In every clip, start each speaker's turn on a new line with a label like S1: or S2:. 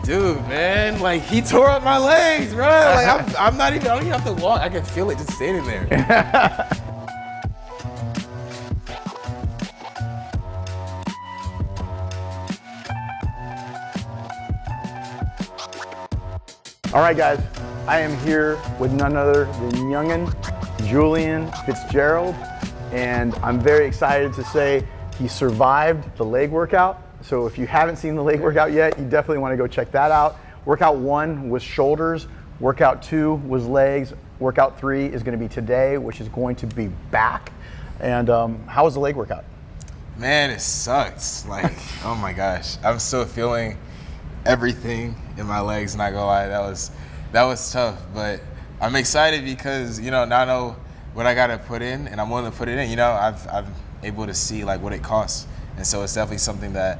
S1: Dude, man, like he tore up my legs, bro. Like I'm not even, I don't even have to walk. I can feel it just standing there.
S2: All right, guys, I am here with none other than youngin' Julian Fitzgerald, and I'm very excited to say he survived the leg workout. So if you haven't seen the leg workout yet, you definitely want to go check that out. Workout 1 was shoulders, workout 2 was legs, workout 3 is going to be today, which is going to be back. And how was the leg workout?
S1: Man, it sucks. Like, oh my gosh, I'm still feeling everything in my legs, not gonna lie. That was tough, but I'm excited because, you know, now I know what I gotta put in, and I'm willing to put it in. You know, I'm able to see like what it costs, and so it's definitely something that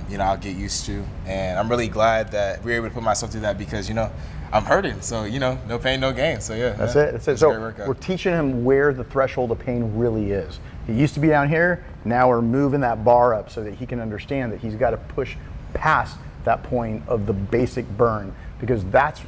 S1: you know, I'll get used to, and I'm really glad that we're able to put myself through that because, you know, I'm hurting, so, you know, no pain, no gain. So yeah,
S2: that's it. So we're teaching him where the threshold of pain really is. He used to be down here. Now we're moving that bar up so that he can understand that he's got to push past that point of the basic burn, because that's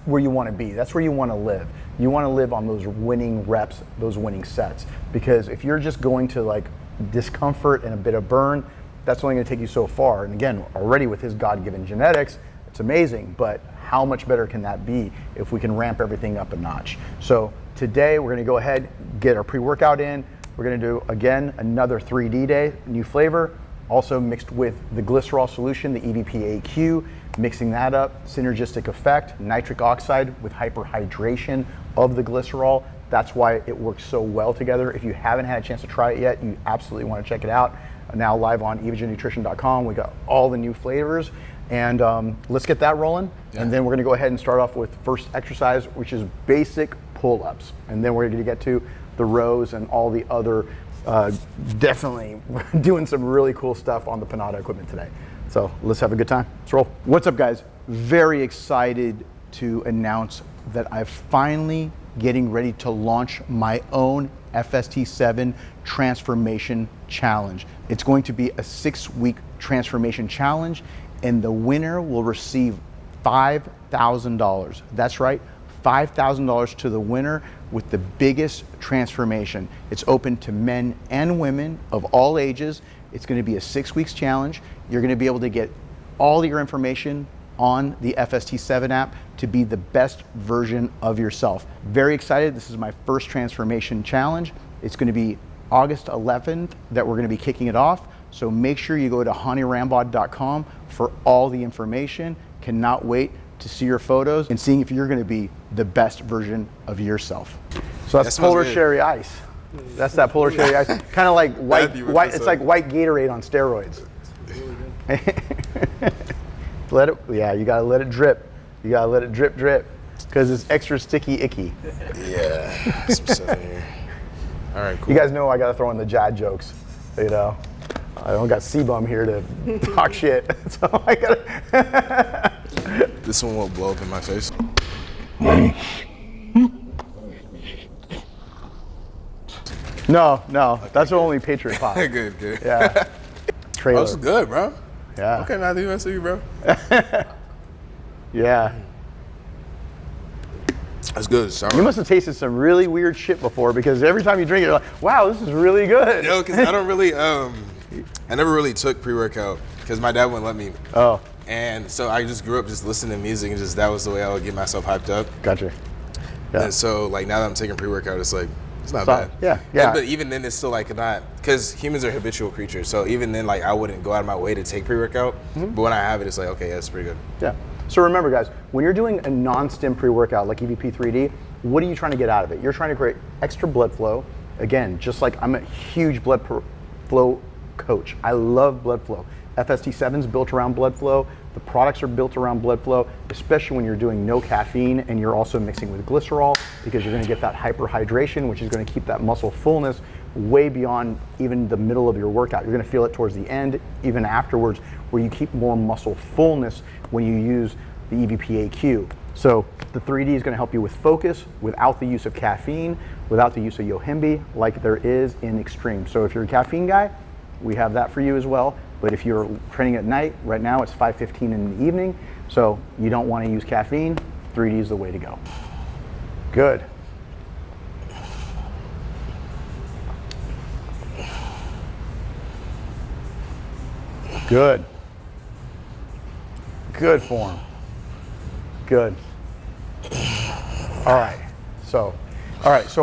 S2: where you want to be. That's where you want to live. You want to live on those winning reps, those winning sets, because if you're just going to like discomfort and a bit of burn, that's only going to take you so far. And again, already with his God-given genetics, it's amazing, but how much better can that be if we can ramp everything up a notch? So today we're going to go ahead, get our pre-workout in. We're going to do, again, another 3D day, new flavor, also mixed with the glycerol solution, the EVP-AQ, mixing that up, synergistic effect, nitric oxide with hyperhydration of the glycerol. That's why it works so well together. If you haven't had a chance to try it yet, you absolutely want to check it out. Now live on evogennutrition.com. We got all the new flavors, and let's get that rolling. Yeah. And then we're gonna go ahead and start off with first exercise, which is basic pull-ups. And then we're gonna get to the rows and all the other, definitely doing some really cool stuff on the Panada equipment today. So let's have a good time. Let's roll. What's up, guys? Very excited to announce that I'm finally getting ready to launch my own FST7 transformation challenge. It's going to be a 6-week transformation challenge, and the winner will receive $5,000. That's right, $5,000 to the winner with the biggest transformation. It's open to men and women of all ages. It's going to be a 6 weeks challenge. You're going to be able to get all your information on the FST7 app to be the best version of yourself. Very excited. This is my first transformation challenge. It's going to be August 11th that we're going to be kicking it off. So make sure you go to hanyrambod.com for all the information. Cannot wait to see your photos and seeing if you're going to be the best version of yourself. So that's polar cherry ice. That's that polar cherry ice. Kind of like white. It's like white Gatorade on steroids. Let it. Yeah, you gotta let it drip. You gotta let it drip, drip, because it's extra sticky, icky.
S1: Yeah. Some stuff in here. All right, cool.
S2: You guys know I gotta throw in the Jad jokes. You know, I don't got C-Bum here to talk shit, so I gotta.
S1: This one won't blow up in my face.
S2: No, that's only Patriot Pop.
S1: Good.
S2: Yeah. Trailer.
S1: Oh, this is good, bro.
S2: Yeah.
S1: Okay, Matthew, I see you, bro.
S2: Yeah.
S1: That's good. Sorry.
S2: You must have tasted some really weird shit before, because every time you drink it, you're like, wow, this is really good.
S1: No, because I don't really, I never really took pre-workout because my dad wouldn't let me.
S2: Oh.
S1: And so I just grew up just listening to music, and just that was the way I would get myself hyped up.
S2: Gotcha. Yeah.
S1: And so like now that I'm taking pre-workout, it's like, it's not bad.
S2: Yeah.
S1: But even then, it's still like not, because humans are habitual creatures. So even then, like I wouldn't go out of my way to take pre-workout. But when I have it, it's like, okay, yeah, it's pretty good.
S2: Yeah. So remember, guys, when you're doing a non-stim pre-workout like EVP3D, what are you trying to get out of it? You're trying to create extra blood flow. Again, just like I'm a huge blood flow coach. I love blood flow. FST7's built around blood flow. The products are built around blood flow, especially when you're doing no caffeine and you're also mixing with glycerol, because you're going to get that hyperhydration, which is going to keep that muscle fullness way beyond even the middle of your workout. You're going to feel it towards the end, even afterwards, where you keep more muscle fullness when you use the EVP-AQ. So the 3D is going to help you with focus without the use of caffeine, without the use of Yohimbe, like there is in Extreme. So if you're a caffeine guy, we have that for you as well. But if you're training at night, right now it's 5:15 in the evening, so you don't want to use caffeine, 3D is the way to go. Good. Good. Good form. Good. All right. So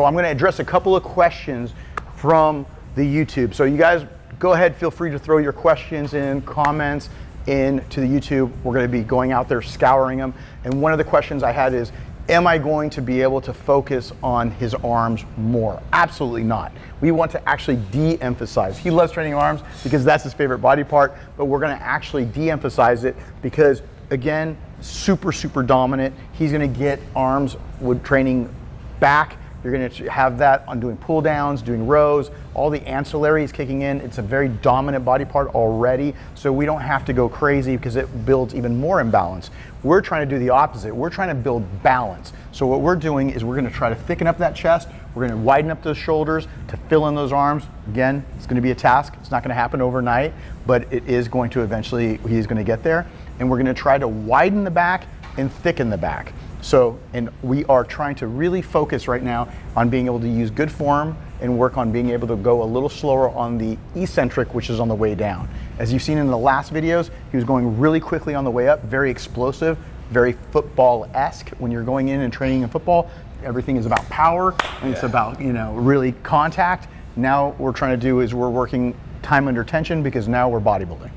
S2: I'm going to address a couple of questions from the YouTube. So you guys go ahead, feel free to throw your questions in, comments into the YouTube. We're going to be going out there scouring them. And one of the questions I had is, am I going to be able to focus on his arms more? Absolutely not. We want to actually de-emphasize. He loves training arms because that's his favorite body part, but we're going to actually de-emphasize it because, again, super, super dominant. He's going to get arms with training back. You're going to have that on doing pull downs, doing rows, all the ancillaries kicking in. It's a very dominant body part already, so we don't have to go crazy because it builds even more imbalance. We're trying to do the opposite. We're trying to build balance. So what we're doing is we're going to try to thicken up that chest. We're going to widen up those shoulders to fill in those arms. Again, it's going to be a task. It's not going to happen overnight, but it is going to eventually, he's going to get there. And we're going to try to widen the back and thicken the back. So, and we are trying to really focus right now on being able to use good form and work on being able to go a little slower on the eccentric, which is on the way down. As you've seen in the last videos, he was going really quickly on the way up, very explosive, very football-esque. When you're going in and training in football, everything is about power and it's about, you know, really contact. Now what we're trying to do is we're working time under tension because now we're bodybuilding.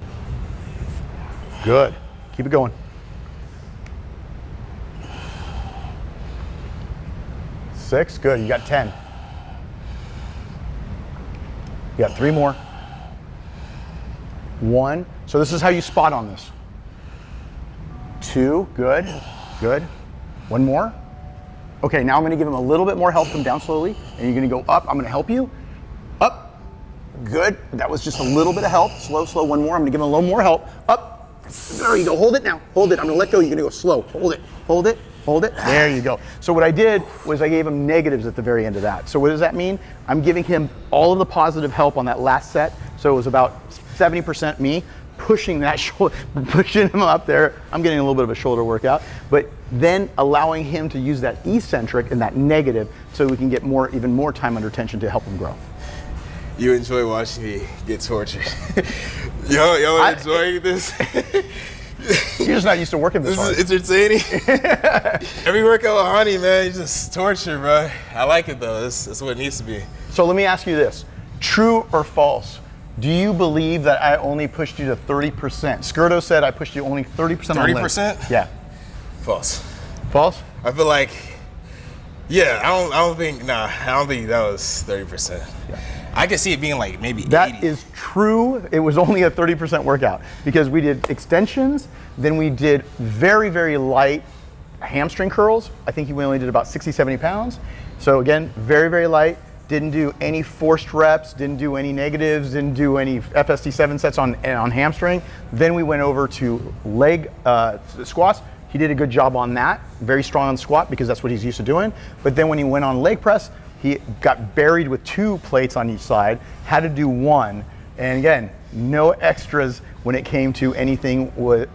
S2: Good. Keep it going. 6, good, you got 10. You got 3 more. 1, so this is how you spot on this. 2, good, good. 1 more. Okay, now I'm gonna give him a little bit more help, come down slowly, and you're gonna go up, I'm gonna help you. Up, good, that was just a little bit of help. Slow, slow, 1 more, I'm gonna give him a little more help. Up, there you go, hold it now, hold it, I'm gonna let go, you're gonna go slow, hold it, hold it. Hold it, there you go. So what I did was I gave him negatives at the very end of that. So what does that mean? I'm giving him all of the positive help on that last set. So it was about 70% me pushing that shoulder, pushing him up there. I'm getting a little bit of a shoulder workout, but then allowing him to use that eccentric and that negative so we can get more, even more time under tension to help him grow.
S1: You enjoy watching me get tortured. Y'all enjoying this?
S2: You're just not used to working this hard.
S1: It's entertaining. Every workout with Hany, man, it's just torture, bro. I like it though. That's what it needs to be.
S2: So let me ask you this: true or false? Do you believe that I only pushed you to 30%? Skirto said I pushed you only 30%.
S1: 30%?
S2: Yeah.
S1: False.
S2: False?
S1: I feel like, yeah. I don't think that was 30%. Yeah. I could see it being like maybe 80.
S2: That is true. It was only a 30% workout because we did extensions, then we did very, very light hamstring curls. I think we only did about 60, 70 pounds. So again, very, very light. Didn't do any forced reps, didn't do any negatives, didn't do any FST7 sets on hamstring. Then we went over to leg squats. He did a good job on that. Very strong on squat because that's what he's used to doing. But then when he went on leg press, he got buried with 2 plates on each side, had to do 1. And again, no extras when it came to anything with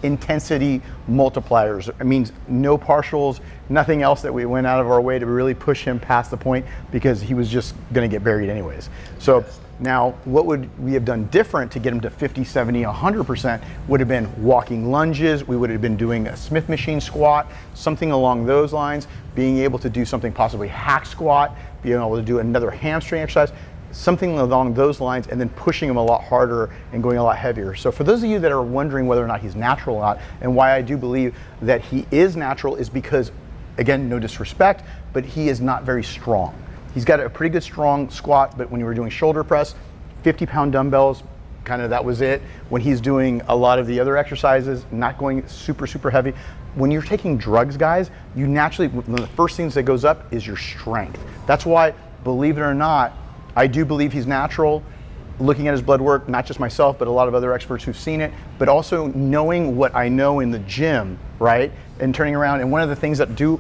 S2: intensity multipliers. It means no partials, nothing else that we went out of our way to really push him past the point because he was just gonna get buried anyways. So now what would we have done different to get him to 50, 70, 100% would have been walking lunges. We would have been doing a Smith machine squat, something along those lines, being able to do something possibly hack squat, being able to do another hamstring exercise, something along those lines, and then pushing him a lot harder and going a lot heavier. So for those of you that are wondering whether or not he's natural or not, and why I do believe that he is natural is because, again, no disrespect, but he is not very strong. He's got a pretty good strong squat, but when you were doing shoulder press, 50-pound dumbbells, kind of that was it. When he's doing a lot of the other exercises, not going super, super heavy. When you're taking drugs, guys, you naturally, one of the first things that goes up is your strength. That's why, believe it or not, I do believe he's natural. Looking at his blood work, not just myself, but a lot of other experts who've seen it, but also knowing what I know in the gym, right? And turning around, and one of the things that do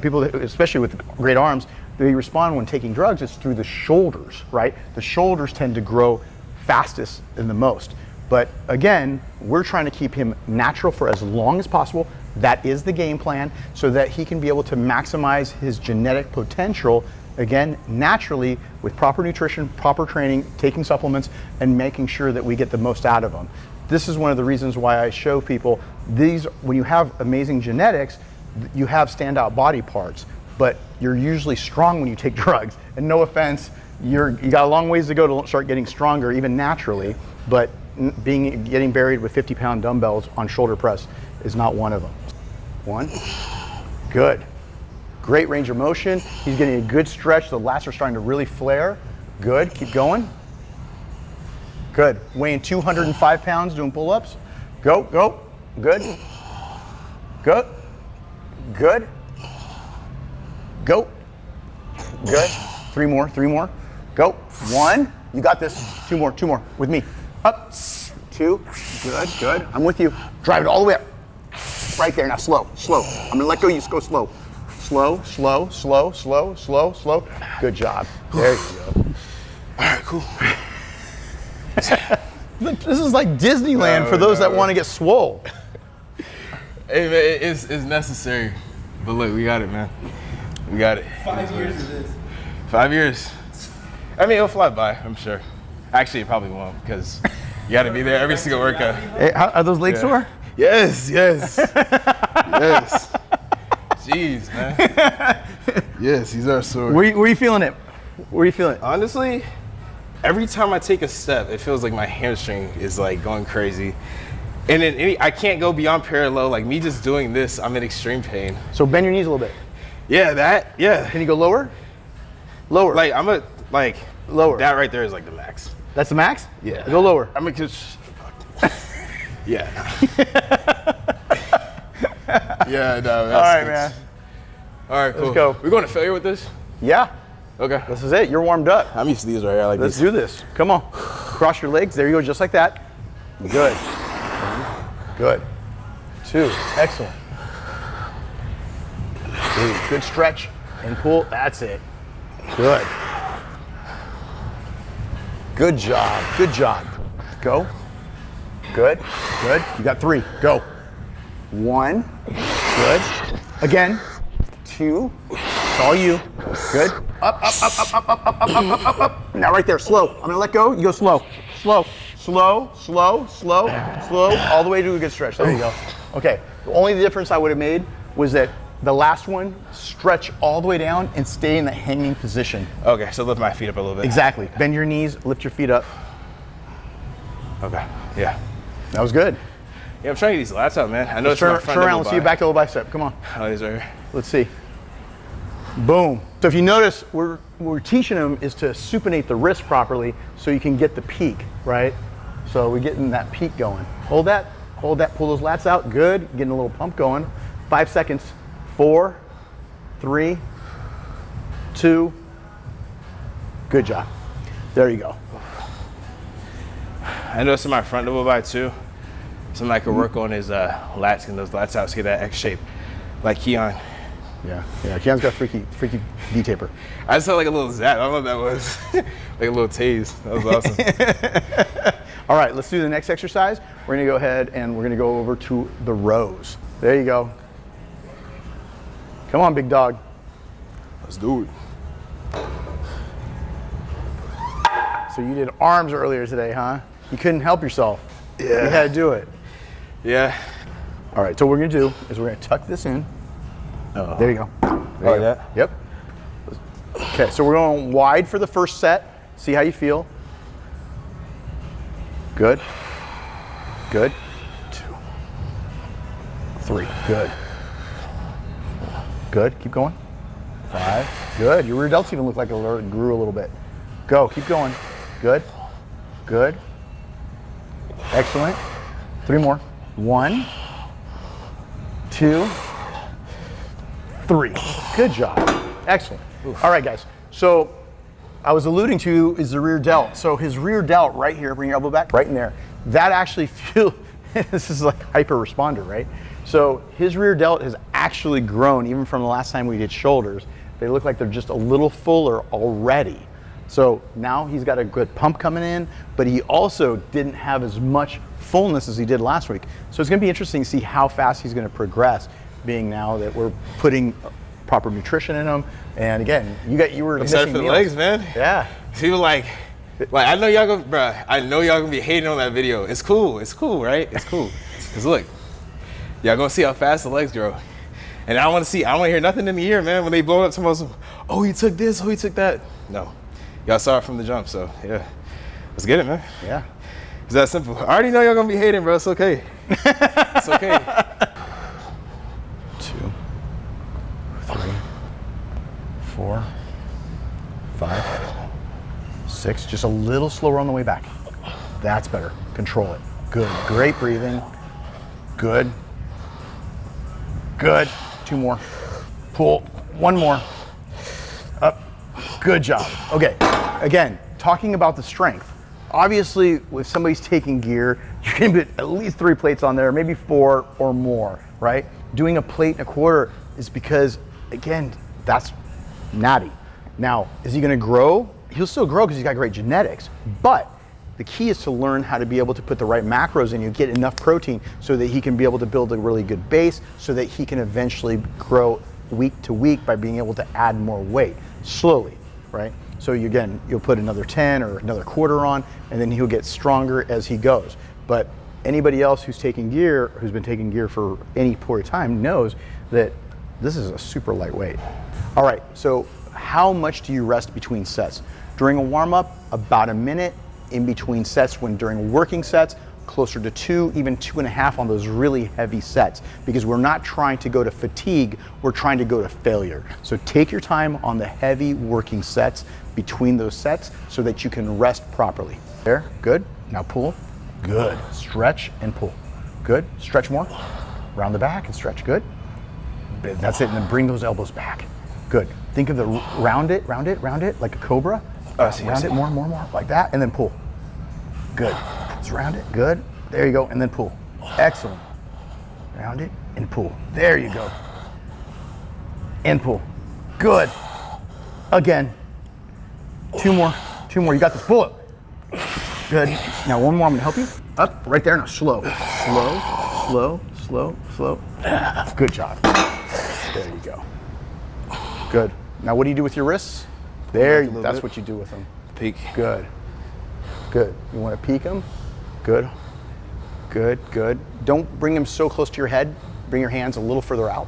S2: people, especially with great arms, they respond when taking drugs is through the shoulders, right? The shoulders tend to grow fastest and the most. But again, we're trying to keep him natural for as long as possible. That is the game plan, so that he can be able to maximize his genetic potential, again, naturally, with proper nutrition, proper training, taking supplements, and making sure that we get the most out of him. This is one of the reasons why I show people these, when you have amazing genetics, you have standout body parts, but you're usually strong when you take drugs. And no offense, you got a long ways to go to start getting stronger, even naturally, but getting buried with 50-pound dumbbells on shoulder press is not one of them. One, good. Great range of motion. He's getting a good stretch. The lats are starting to really flare. Good, keep going. Good, weighing 205 pounds doing pull-ups. Go, go, good. Good, good. Go, good. Three more, go. One, you got this. Two more, with me. Up, two, good, good. I'm with you. Drive it all the way up. Right there, now slow. I'm gonna let go, you just go slow. Slow. Good job. There you go.
S1: All right, cool.
S2: This is like Disneyland for those that want to get swole.
S1: Hey, man, it's necessary. But look, we got it, man. We got it.
S3: 5 years of this.
S1: 5 years. I mean, it'll fly by, I'm sure. Actually, it probably won't, because you got to be there every single workout.
S2: Hey, are those legs sore?
S1: Yes. Yes. Jeez, man. Yes, these are sore.
S2: Where are you feeling it? Where are you feeling it?
S1: Honestly, every time I take a step, it feels like my hamstring is like going crazy. And then I can't go beyond parallel. Like me just doing this, I'm in extreme pain.
S2: So bend your knees a little bit.
S1: Yeah.
S2: Can you go lower? Lower.
S1: Like
S2: lower.
S1: That right there is like the max.
S2: That's the max?
S1: Yeah.
S2: Go lower.
S1: I'm gonna just. Yeah. Yeah, no.
S2: All right, man.
S1: All right, cool.
S2: Let's go.
S1: We're going to failure with this?
S2: Yeah.
S1: Okay.
S2: This is it. You're warmed up.
S1: I'm used to these right here. I like
S2: Let's
S1: these.
S2: do this. Come on. Cross your legs. There you go, just like that. Good. Good. Two. Excellent. Good stretch and pull. That's it. Good. Good job. Good job. Go. Good. Good. You got three. Go. One. Good. Again. Two. It's all you. Good. Up. Now right there. Slow. I'm gonna let go. You go slow. Slow. All the way to a good stretch. There you go. Okay. The only difference I would have made was that the last one, stretch all the way down and stay in the hanging position.
S1: Okay, so lift my feet up a little bit.
S2: Exactly. Bend your knees, lift your feet up.
S1: Okay, yeah.
S2: That was good.
S1: Yeah, I'm trying to get these lats out, man. I know it's
S2: Turn
S1: my front
S2: around,
S1: double
S2: let's see your back double bicep. Come on.
S1: Oh, these are.
S2: Let's see. Boom. So if you notice, what we're teaching them is to supinate the wrist properly so you can get the peak, right? So we're getting that peak going. Hold that, pull those lats out. Good, getting a little pump going. 5 seconds. 4, 3, 2. Good job. There you go.
S1: I noticed in my front double by too, something I could work on is lats, and those lats out to get that X shape, like Keon.
S2: Yeah. Keon's got freaky D-taper.
S1: I just felt like a little zap. I don't know what that was. Like a little tase. That was awesome.
S2: All right, let's do the next exercise. We're gonna go ahead and we're gonna go over to the rows. There you go. Come on, big dog.
S1: Let's do it.
S2: So you did arms earlier today, huh? You couldn't help yourself.
S1: Yeah.
S2: You had to do it.
S1: Yeah.
S2: All right, so what we're gonna do is we're gonna tuck this in.
S1: Oh.
S2: There you go.
S1: There you go.
S2: Yep. Okay, so we're going wide for the first set. See how you feel. Good. Good. 2, 3. Good. Good. Keep going. 5. Good. Your rear delts even look like it grew a little bit. Go. Keep going. Good. Good. Excellent. 3 more. 1, 2, 3. Good job. Excellent. Oof. All right, guys. So I was alluding to is the rear delt. So his rear delt right here, bring your elbow back, right in there. That actually feels, this is like hyper responder, right? So his rear delt has actually grown even from the last time we did shoulders. They look like they're just a little fuller already. So now he's got a good pump coming in, but he also didn't have as much fullness as he did last week. So it's gonna be interesting to see how fast he's gonna progress, being now that we're putting proper nutrition in him. And again, you were
S1: excited for the
S2: meals.
S1: legs, man.
S2: Yeah.
S1: People like I know y'all gonna, bruh, I know y'all gonna be hating on that video. It's cool, right? It's cool. Cause look, y'all gonna see how fast the legs grow. And I wanna hear nothing in the ear, man, when they blow up some, oh, he took this, oh, he took that. No, y'all saw it from the jump, so yeah. Let's get it, man.
S2: Yeah.
S1: It's that simple. I already know y'all gonna be hating, bro, it's okay. It's okay.
S2: 2, 3, 4, 5, 6. Just a little slower on the way back. That's better. Control it. Good. Great breathing. Good. Good. 2 more. Pull. 1 more. Up. Good job. Okay. Again, talking about the strength. Obviously, if somebody's taking gear, you can put at least 3 plates on there, maybe 4 or more, right? Doing a plate and a quarter is because, again, that's natty. Now, is he gonna grow? He'll still grow because he's got great genetics, but the key is to learn how to be able to put the right macros in you, get enough protein so that he can be able to build a really good base so that he can eventually grow week to week by being able to add more weight slowly, right? So you'll put another 10 or another quarter on, and then he'll get stronger as he goes. But anybody else who's been taking gear for any period of time knows that this is a super lightweight. All right, so how much do you rest between sets? During a warm-up, about a minute. In between sets, during working sets, closer to 2, even 2.5 on those really heavy sets, because we're not trying to go to fatigue, we're trying to go to failure. So take your time on the heavy working sets between those sets so that you can rest properly. There, good. Now pull, good. Stretch and pull, good. Stretch more, round the back and stretch, good. That's it, and then bring those elbows back, good. Think of the round it, like a cobra. Round it more, like that, and then pull. Good. Let's round it. Good. There you go. And then pull. Excellent. Round it and pull. There you go. And pull. Good. Again. 2 more. 2 more. You got this. Pull it. Good. Now 1 more. I'm gonna help you. Up. Right there. Now slow. Slow. Good job. There you go. Good. Now what do you do with your wrists? That's what you do with them.
S1: Peak.
S2: Good. Good. You want to peek them? Good. Good. Don't bring them so close to your head. Bring your hands a little further out.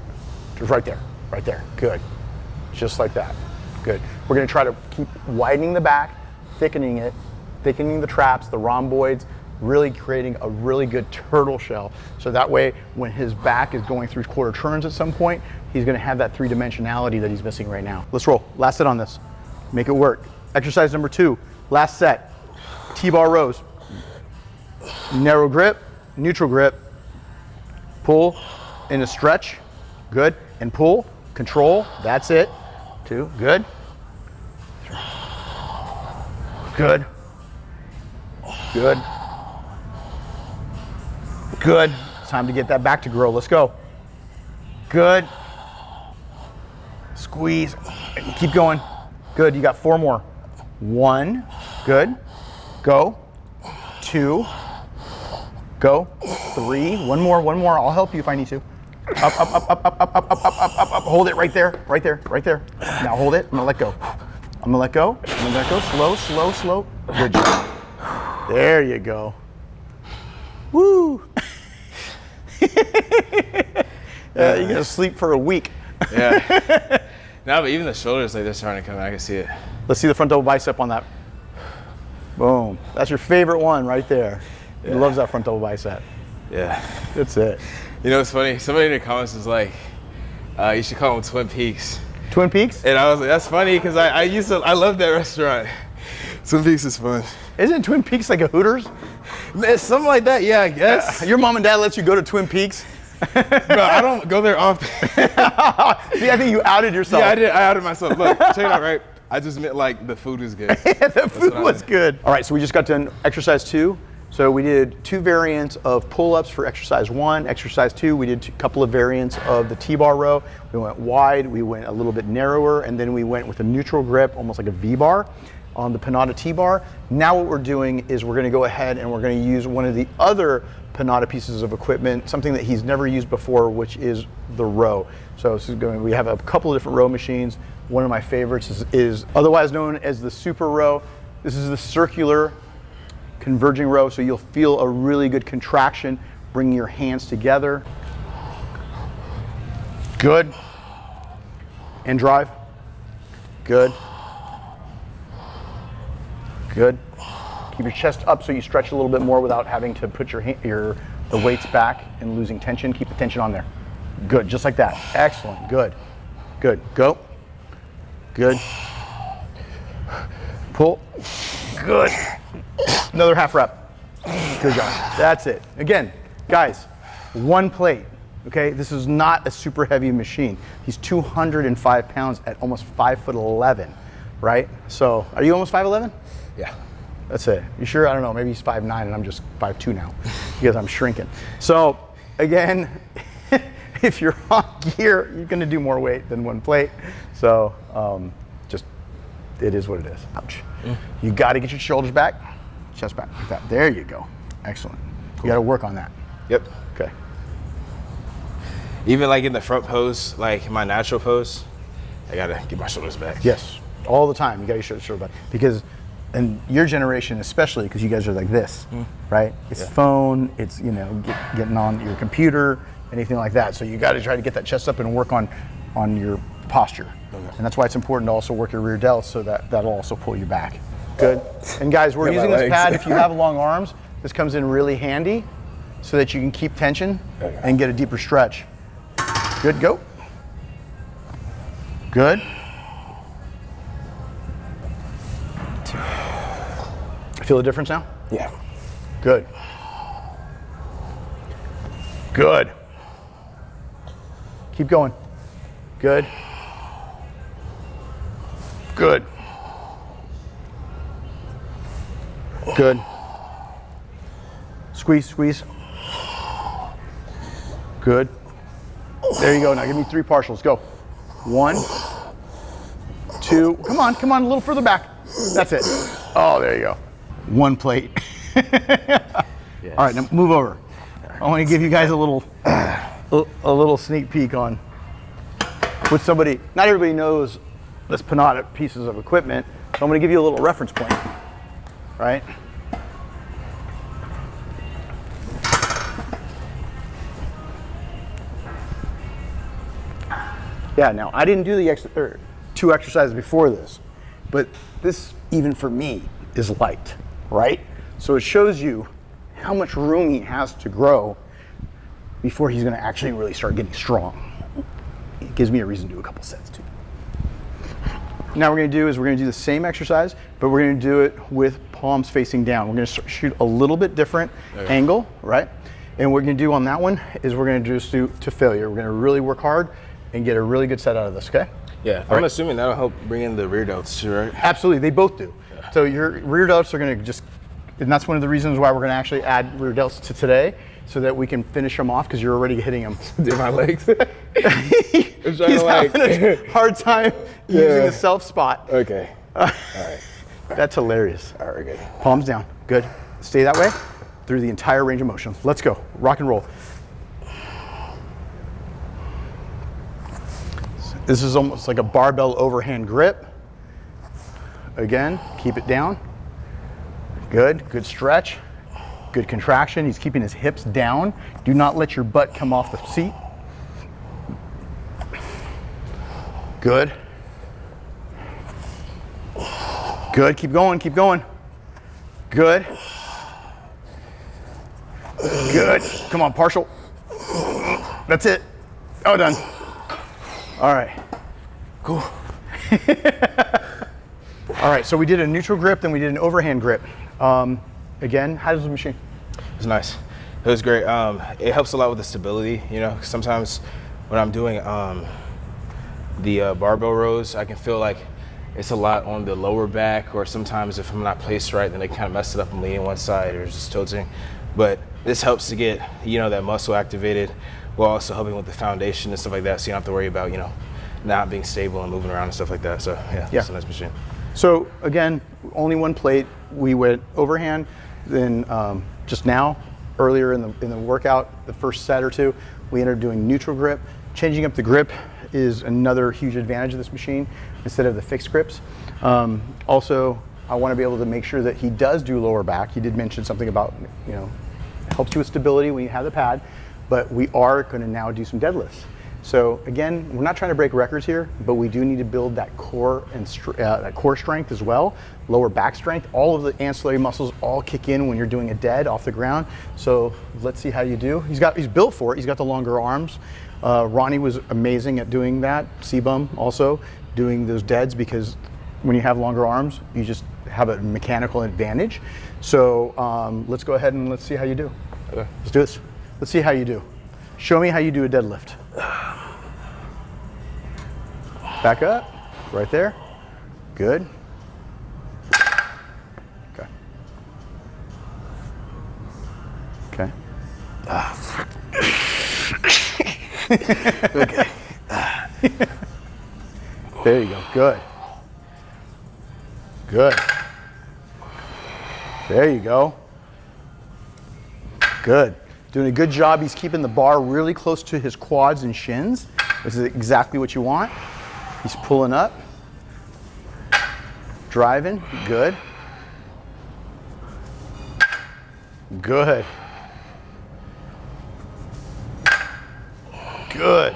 S2: Just right there. Good. Just like that. Good. We're going to try to keep widening the back, thickening it, thickening the traps, the rhomboids, really creating a really good turtle shell. So that way, when his back is going through quarter turns at some point, he's going to have that 3-dimensionality that he's missing right now. Let's roll. Last set on this. Make it work. Exercise number 2, last set. T-bar rows. Narrow grip, neutral grip. Pull in a stretch. Good. And pull. Control. That's it. 2. Good. 3. Good. Good. Good. It's time to get that back to grow. Let's go. Good. Squeeze. Keep going. Good. You got 4 more. 1. Good. Go. 2. Go. 3. 1 more. I'll help you if I need to. Up. Hold it right there. Now hold it. I'm gonna let go. Slow. Good job. There you go. Woo. You're gonna sleep for a week.
S1: Yeah. No, but even the shoulders, like they're starting to come. I can see it.
S2: Let's see the front double bicep on that. Boom. That's your favorite one right there. He loves that front double bicep.
S1: Yeah.
S2: That's it.
S1: You know, it's funny. Somebody in the comments was like, you should call them Twin Peaks.
S2: Twin Peaks?
S1: And I was like, that's funny because I love that restaurant. Twin Peaks is fun.
S2: Isn't Twin Peaks like a Hooters?
S1: It's something like that, yeah, I guess.
S2: Your mom and dad lets you go to Twin Peaks?
S1: Bro, I don't go there often.
S2: See, I think you outed yourself.
S1: Yeah, I did. I outed myself. Look, check it out, right? I just meant like the food is good.
S2: The food was good. All right, so we just got done exercise 2. So we did 2 variants of pull-ups for exercise 1. Exercise 2, we did a couple of variants of the T-bar row. We went wide, we went a little bit narrower, and then we went with a neutral grip, almost like a V-bar. on the Panada T-bar. Now what we're doing is we're gonna go ahead and we're gonna use one of the other Panada pieces of equipment, something that he's never used before, which is the row. So we have a couple of different row machines. One of my favorites is otherwise known as the super row. This is the circular converging row, so you'll feel a really good contraction, bringing your hands together. Good. And drive. Good. Good. Keep your chest up so you stretch a little bit more without having to put the weights back and losing tension. Keep the tension on there. Good, just like that. Excellent, good. Good, go. Good. Pull. Good. Another half rep. Good job. That's it. Again, guys, one plate. Okay, this is not a super heavy machine. He's 205 pounds at almost 5'11", right? So, are you almost 5'11"?
S1: Yeah.
S2: That's it. You sure? I don't know. Maybe he's 5'9" and I'm just 5'2" now because I'm shrinking. So, again, if you're on gear, you're going to do more weight than one plate. So, just, it is what it is. Ouch. You got to get your shoulders back, chest back, like that. There you go. Excellent. Cool. You got to work on that.
S1: Yep.
S2: Okay.
S1: Even like in the front pose, like my natural pose, I gotta get my shoulders back.
S2: Yes, all the time. You got your shoulders back because, and your generation especially, because you guys are like this, right? It's phone, it's getting on your computer, anything like that. So you got to try to get that chest up and work on your posture, and that's why it's important to also work your rear delts so that that'll also pull you back. Good. And guys, we're using this pad. If you have long arms, this comes in really handy, so that you can keep tension and get a deeper stretch. Good, go. Good. Feel the difference now?
S1: Yeah.
S2: Good. Good. Keep going. Good. Good. Good. Squeeze, squeeze. Good. There you go. Now give me 3 partials. Go. 1, 2. Come on, a little further back. That's it. Oh, there you go. 1 plate. Yes. All right, now move over. I want to give you guys a little sneak peek on what somebody. Not everybody knows this Panada pieces of equipment, so I'm going to give you a little reference point. Right. Yeah, now I didn't do the 2 exercises before this, but this, even for me, is light, right? So it shows you how much room he has to grow before he's gonna actually really start getting strong. It gives me a reason to do a couple sets too. Now we're gonna do the same exercise, but we're gonna do it with palms facing down. We're gonna shoot a little bit different angle, right? And what we're gonna do on that one is we're gonna just do to failure. We're gonna really work hard and get a really good set out of this, okay?
S1: Yeah, I'm assuming that'll help bring in the rear delts too, right?
S2: Absolutely, they both do. Yeah. So your rear delts are gonna and that's one of the reasons why we're gonna actually add rear delts to today, so that we can finish them off because you're already hitting them.
S1: Did my legs?
S2: He's having a hard time using the self spot.
S1: Okay, all right.
S2: That's hilarious.
S1: All right, good.
S2: Palms down, good. Stay that way through the entire range of motion. Let's go, rock and roll. This is almost like a barbell overhand grip. Again, keep it down. Good, good stretch. Good contraction. He's keeping his hips down. Do not let your butt come off the seat. Good. Good, keep going, keep going. Good. Good. Come on, partial. That's it. Oh, done. All right, cool. All right, so we did a neutral grip, then we did an overhand grip. Again, how does the machine?
S1: It was nice. It was great. It helps a lot with the stability. Sometimes when I'm doing the barbell rows, I can feel like it's a lot on the lower back, or sometimes if I'm not placed right, then they kind of mess it up and leaning one side or just tilting. But this helps to get that muscle activated, while also helping with the foundation and stuff like that, so you don't have to worry about not being stable and moving around and stuff like that. So yeah, it's a nice machine.
S2: So again, only one plate. We went overhand, then just now, earlier in the workout, the first set or two, we ended up doing neutral grip. Changing up the grip is another huge advantage of this machine instead of the fixed grips. Also, I want to be able to make sure that he does do lower back. He did mention something about, you know, helps you with stability when you have the pad, but we are going to now do some deadlifts. So again, we're not trying to break records here, but we do need to build that core and that core strength as well, lower back strength. All of the ancillary muscles all kick in when you're doing a dead off the ground. So let's see how you do. He's built for it. He's got the longer arms. Ronnie was amazing at doing that. C-Bum also doing those deads, because when you have longer arms, you just have a mechanical advantage. So let's go ahead and let's see how you do.
S1: Okay.
S2: Let's do this. Let's see how you do. Show me how you do a deadlift. Back up, right there. Good. Okay. Okay.
S1: Okay.
S2: There you go. Good. Good. There you go. Good. Doing a good job. He's keeping the bar really close to his quads and shins, which is exactly what you want. He's pulling up, driving, good. Good. Good.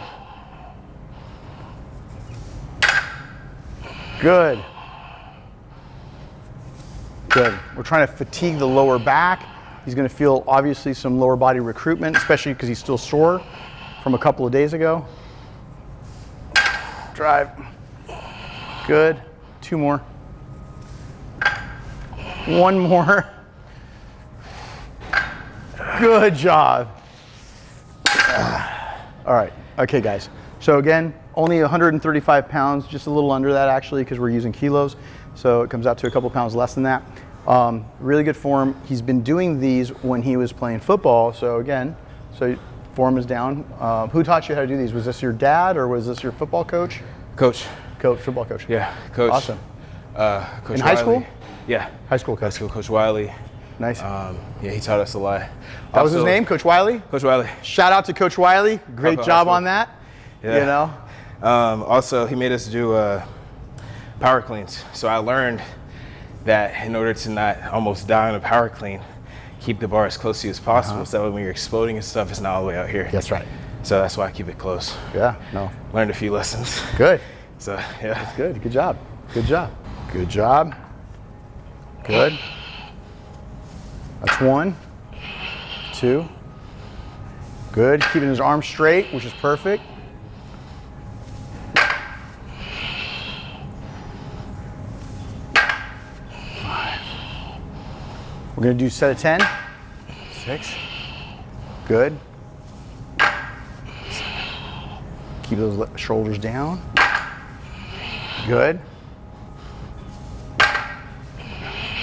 S2: Good. Good. We're trying to fatigue the lower back. He's going to feel obviously some lower body recruitment, especially because he's still sore from a couple of days ago. Drive. Good. 2 more. 1 more. Good job. All right. Okay, guys. So again, only 135 pounds, just a little under that actually, because we're using kilos. So it comes out to a couple pounds less than that. Really good form. He's been doing these when he was playing football. So again, form is down. Who taught you how to do these? Was this your dad or was this your football coach?
S1: Coach.
S2: Coach, football coach.
S1: Yeah, coach.
S2: Awesome.
S1: Coach
S2: In high
S1: Wiley.
S2: school?
S1: Yeah.
S2: High school coach.
S1: High school, Coach Wiley.
S2: Nice.
S1: Yeah, he taught us a lot.
S2: That was his name, Coach Wiley?
S1: Coach Wiley.
S2: Shout out to Coach Wiley. Great job on that.
S1: Yeah.
S2: You know?
S1: Also, he made us do power cleans. So I learned that in order to not almost die on a power clean, keep the bar as close to you as possible, so that way when you're exploding and stuff, it's not all the way out here.
S2: That's right.
S1: So that's why I keep it close.
S2: Yeah, no.
S1: Learned a few lessons.
S2: Good.
S1: So, yeah.
S2: That's good. Good job. Good job. Good job. Good. That's 1, 2. Good. Keeping his arms straight, which is perfect. We're going to do set of 10. 6. Good. Keep those shoulders down. Good.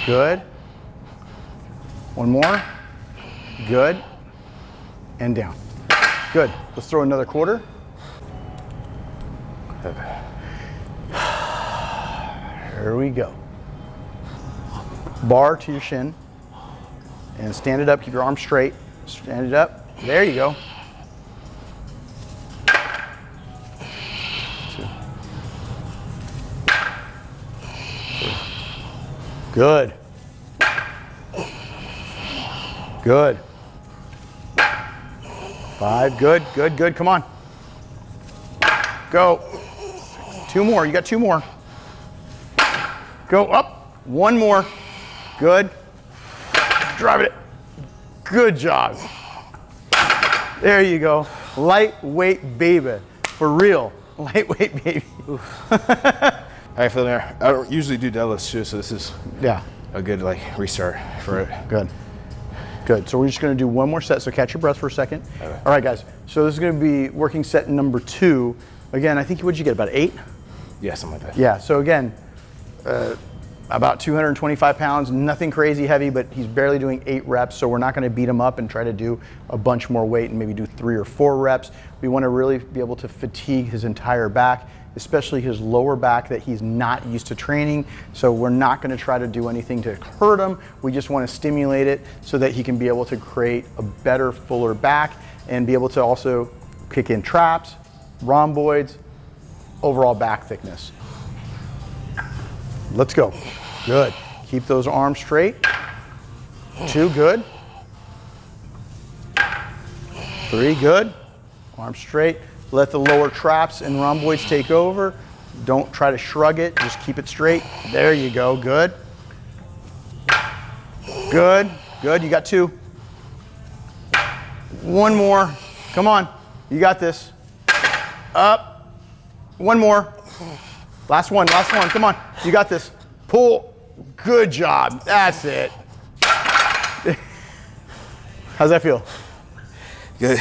S2: Good. 1 more. Good. And down. Good. Let's throw another quarter. Here we go. Bar to your shin. And stand it up. Keep your arms straight. Stand it up. There you go. 2. Good. Good. 5. Good, good, good. Come on. Go. 2 more. You got 2 more. Go up. 1 more. Good. Drive it. Good job. There you go. Lightweight baby. For real. Lightweight baby.
S1: I feel there. I don't usually do deadlifts too, so this is a good restart for it.
S2: Good. Good. So we're just going to do 1 more set. So catch your breath for a second. Okay. All right, guys. So this is going to be working set number 2. Again, I think, what'd you get, about 8?
S1: Yeah, something like that.
S2: Yeah. So again, about 225 pounds, nothing crazy heavy, but he's barely doing 8 reps. So we're not going to beat him up and try to do a bunch more weight and maybe do 3 or 4 reps. We want to really be able to fatigue his entire back especially his lower back that he's not used to training. So we're not going to try to do anything to hurt him. We just want to stimulate it so that he can be able to create a better, fuller back and be able to also kick in traps, rhomboids, overall back thickness. Let's go. Good. Keep those arms straight. 2, good. 3, good. Arms straight. Let the lower traps and rhomboids take over. Don't try to shrug it, just keep it straight. There you go, good. Good, good, you got 2. 1 more, come on, you got this. Up, 1 more. Last one, come on, you got this. Pull, good job, that's it. How's that feel?
S1: Good.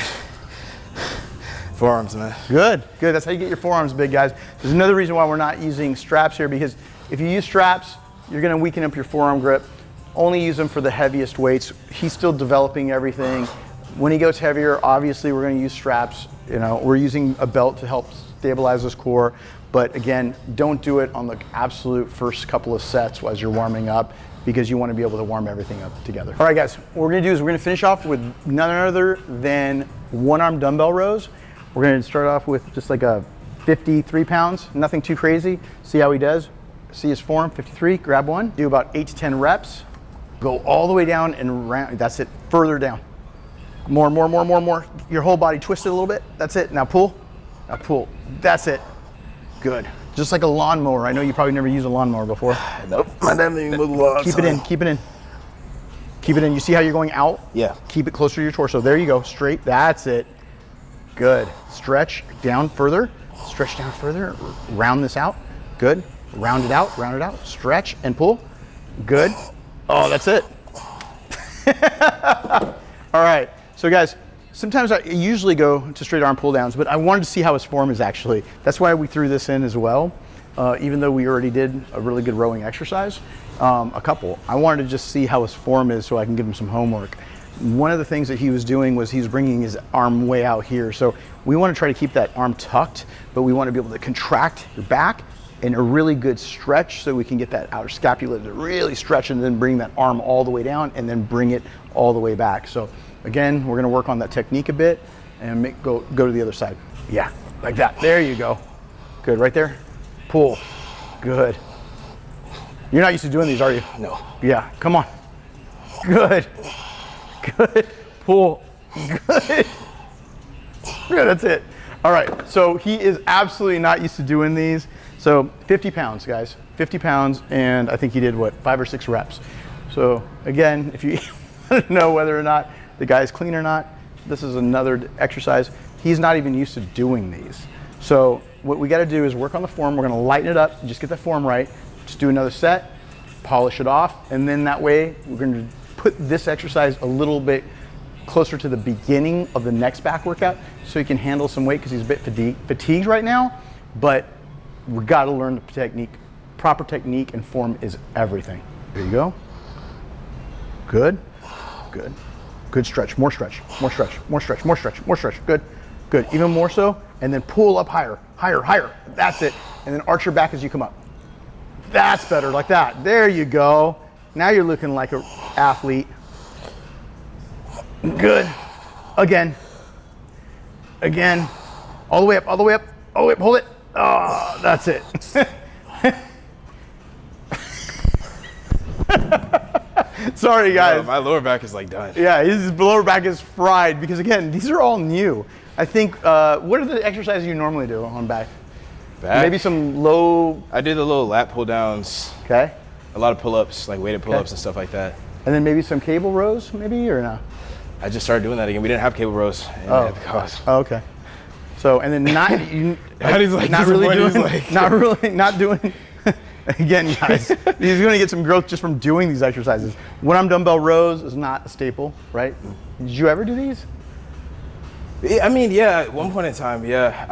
S1: Forearms, man.
S2: Good, good. That's how you get your forearms big, guys. There's another reason why we're not using straps here, because if you use straps, you're gonna weaken up your forearm grip. Only use them for the heaviest weights. He's still developing everything. When he goes heavier, obviously we're gonna use straps. You know, we're using a belt to help stabilize his core. But again, don't do it on the absolute first couple of sets as you're warming up, because you want to be able to warm everything up together. All right, guys, what we're gonna do is we're gonna finish off with none other than 1-arm dumbbell rows. We're gonna start off with just like a 53 pounds, nothing too crazy. See how he does. See his form, 53, grab one. Do about 8 to 10 reps. Go all the way down and round, that's it, further down. More. Your whole body twisted a little bit, that's it. Now pull, that's it. Good. Just like a lawnmower. I know you probably never used a lawnmower before.
S1: Nope, my dad didn't even move the lawn.
S2: Keep it in. Keep it in. You see how you're going out?
S1: Yeah.
S2: Keep it closer to your torso. There you go, straight, that's it. Good. Stretch down further. Stretch down further. Round this out. Good. Round it out. Stretch and pull. Good. Oh, that's it. All right. So guys, sometimes I usually go to straight arm pull downs, but I wanted to see how his form is actually. That's why we threw this in as well. Even though we already did a really good rowing exercise, a couple. I wanted to just see how his form is so I can give him some homework. One of the things that he was doing was he was bringing his arm way out here. So we want to try to keep that arm tucked, but we want to be able to contract your back in a really good stretch so we can get that outer scapula to really stretch and then bring that arm all the way down and then bring it all the way back. So again, we're going to work on that technique a bit and go to the other side. Yeah, like that. There you go. Good, right there. Pull. Good. You're not used to doing these, are you?
S1: No.
S2: Yeah, come on. Good. Good. Pull. Good. Yeah, that's it. All right, so he is absolutely not used to doing these. So 50 pounds, guys. 50 pounds, and I think he did, what, 5 or 6 reps. So again, if you want to know whether or not the guy's clean or not, this is another exercise. He's not even used to doing these. So what we got to do is work on the form. We're going to lighten it up, just get the form right. Just do another set, polish it off, and then that way we're going to put this exercise a little bit closer to the beginning of the next back workout so he can handle some weight because he's a bit fatigued right now, but we got to learn the technique. Proper technique and form is everything. There you go. Good, good. Good stretch, more stretch. Good, good. Even more so, and then pull up higher. That's it. And then arch your back as you come up. That's better, like that. There you go. Now you're looking like an athlete. Good. Again. All the way up. Hold it. Oh, that's it. Sorry, guys.
S1: No, my lower back is like done.
S2: Yeah, his lower back is fried because, again, these are all new. I think, what are the exercises you normally do on back? Maybe some low...
S1: I did the little lat pull downs.
S2: Okay.
S1: A lot of pull-ups, like weighted pull-ups and stuff like that.
S2: And then maybe some cable rows, maybe, or no?
S1: I just started doing that again. We didn't have cable rows in the class.
S2: Oh, okay. So, and then not doing. Again, guys, he's going to get some growth just from doing these exercises. 1-arm dumbbell rows is not a staple, right? Did you ever do these?
S1: I mean, yeah, at one point in time, yeah.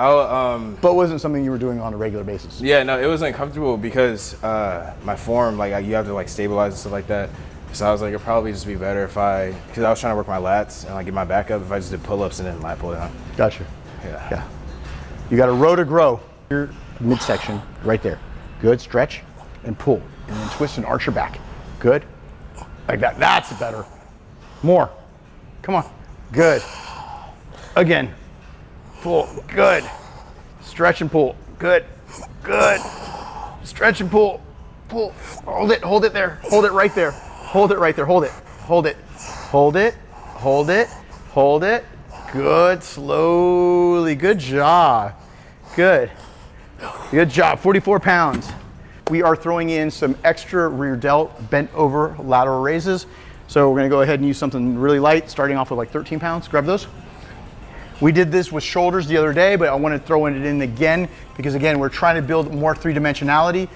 S2: But it wasn't something you were doing on a regular basis?
S1: Yeah, no, it was uncomfortable because my form, like you have to like stabilize and stuff like that. So I was like, it'd probably just be better if because I was trying to work my lats and like get my back up, if I just did pull-ups and then lat pull down.
S2: Gotcha.
S1: Yeah.
S2: You got a row to grow. You're midsection right there. Good, stretch and pull, and then twist and arch your back. Good, like that, that's better. More, come on, good. Again, pull, good. Stretch and pull, good, good. Stretch and pull, pull, hold it there, hold it right there, hold it right there, hold it, hold it, hold it, hold it, hold it. Good, slowly, good job, good. Good job, 44 pounds. We are throwing in some extra rear delt bent over lateral raises. So we're gonna go ahead and use something really light, starting off with like 13 pounds. Grab those. We did this with shoulders the other day, but I want to throw it in again because again, we're trying to build more three-dimensionality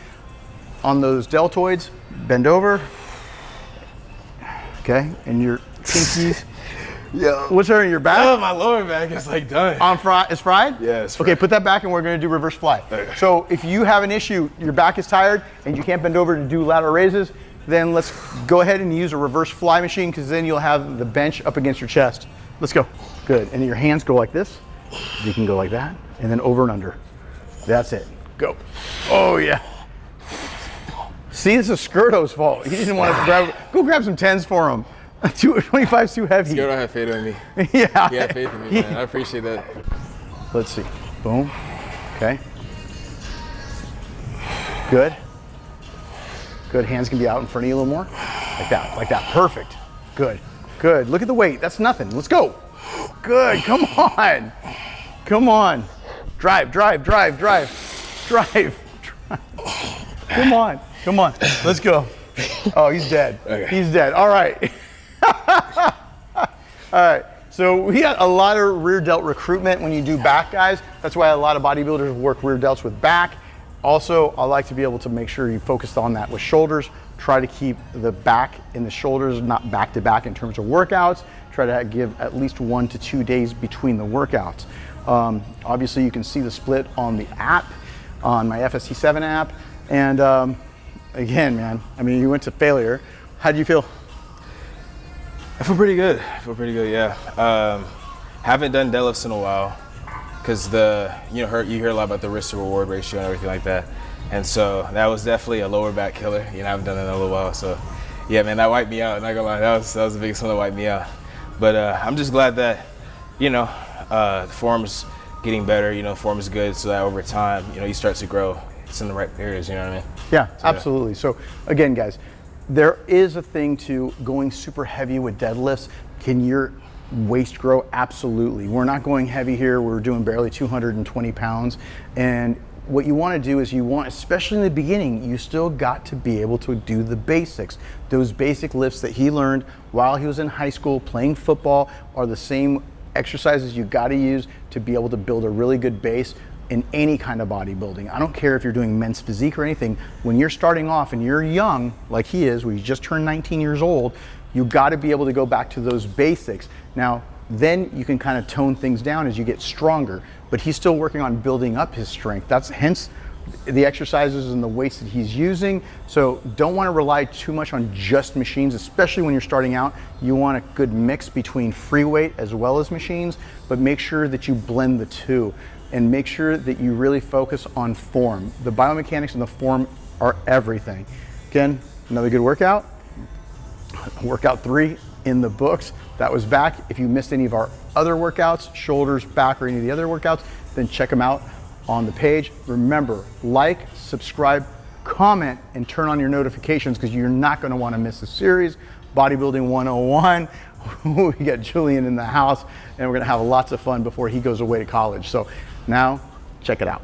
S2: on those deltoids. Bend over. Okay, and your pinkies.
S1: Yeah.
S2: What's hurting, your back?
S1: Oh, my lower back is like done.
S2: It's fried?
S1: Yeah, it's fried.
S2: Okay, put that back and we're gonna do reverse fly.
S1: Okay.
S2: So if you have an issue, your back is tired and you can't bend over to do lateral raises, then let's go ahead and use a reverse fly machine because then you'll have the bench up against your chest. Let's go. Good, and your hands go like this. You can go like that, and then over and under. That's it, go. Oh yeah. See, this is Skirto's fault. He didn't want to go grab some 10s for him. 25's too heavy.
S1: Skirto had faith in me.
S2: Yeah.
S1: He had faith in me, man. I appreciate that.
S2: Let's see, boom, okay. Good. Good, hands can be out in front of you a little more. Like that, perfect. Good, good, look at the weight, that's nothing, let's go. Good, come on. Come on, drive. Come on, let's go. Oh, he's dead,
S1: Okay.
S2: He's dead, all right. All right, so we got a lot of rear delt recruitment when you do back, guys. That's why a lot of bodybuilders work rear delts with back. Also, I like to be able to make sure you focus on that with shoulders. Try to keep the back and the shoulders not back to back in terms of workouts. Try to give at least 1 to 2 days between the workouts. Obviously, you can see the split on the app, on my FST7 app. And again, man, I mean, you went to failure. How do you feel?
S1: I feel pretty good. Yeah. Haven't done deadlifts in a while because you hear a lot about the risk to reward ratio and everything like that. And so that was definitely a lower back killer. I haven't done it in a little while. So yeah, man, that wiped me out. Not gonna lie, that was the biggest one that wiped me out. But I'm just glad that, the form's getting better, form is good so that over time, you start to grow. It's in the right areas, you know what I mean?
S2: Yeah, so, absolutely. Yeah. So again, guys, there is a thing to going super heavy with deadlifts. Can your waist grow? Absolutely. We're not going heavy here. We're doing barely 220 pounds. And what you want to do is especially in the beginning, you still got to be able to do the basics. Those basic lifts that he learned while he was in high school playing football are the same exercises you got to use to be able to build a really good base in any kind of bodybuilding. I don't care if you're doing men's physique or anything. When you're starting off and you're young, like he is, where he just turned 19 years old, you got to be able to go back to those basics. Now, then you can kind of tone things down as you get stronger, but he's still working on building up his strength. That's hence the exercises and the weights that he's using. So don't want to rely too much on just machines, especially when you're starting out. You want a good mix between free weight as well as machines, but make sure that you blend the two and make sure that you really focus on form. The biomechanics and the form are everything. Again, another good workout. Workout 3 in the books. That was back. If you missed any of our other workouts, shoulders, back, or any of the other workouts, then check them out on the page. Remember, like, subscribe, comment, and turn on your notifications because you're not going to want to miss the series. Bodybuilding 101. We got Julian in the house, and we're going to have lots of fun before he goes away to college. So now, check it out.